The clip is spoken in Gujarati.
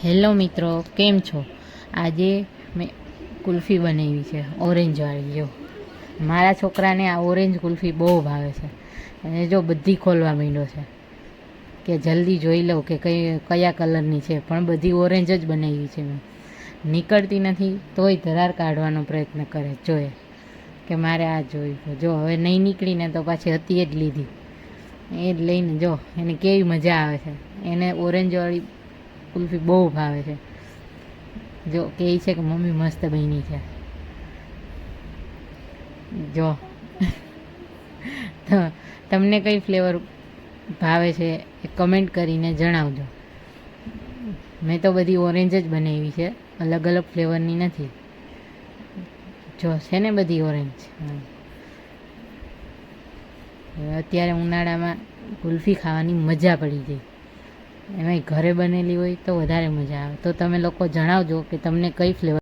હેલો મિત્રો, કેમ છો? આજે મેં કુલ્ફી બનાવી છે ઓરેન્જવાળી. જો મારા છોકરાને આ ઓરેન્જ કુલ્ફી બહુ ભાવે છે અને જો બધી ખોલવા માંડ્યો છે કે જલ્દી જોઈ લઉં કે કયા કલરની છે, પણ બધી ઓરેન્જ જ બનાવી છે મેં. નીકળતી નથી તોય ધરાર કાઢવાનો પ્રયત્ન કરે, જોઈએ કે મારે આ જોઈ. જો હવે નહીં નીકળીને તો પાછી હતી એ જ લીધી, એ જ લઈને જો એને કેવી મજા આવે છે. એને ઓરેન્જવાળી કુલ્ફી બહુ ભાવે છે. જો કહે છે કે મમ્મી મસ્ત બની છે. જો તો તમને કઈ ફ્લેવર ભાવે છે એ કમેન્ટ કરીને જણાવજો. મેં તો બધી ઓરેન્જ જ બનાવી છે, અલગ અલગ ફ્લેવરની નથી. જો છે ને બધી ઓરેન્જ. અત્યારે ઉનાળામાં કુલ્ફી ખાવાની મજા પડી જાય, એમાંય ઘરે બનેલી હોય તો વધારે મજા આવે. તો તમે લોકો જણાવજો કે તમને કઈ ફ્લેવર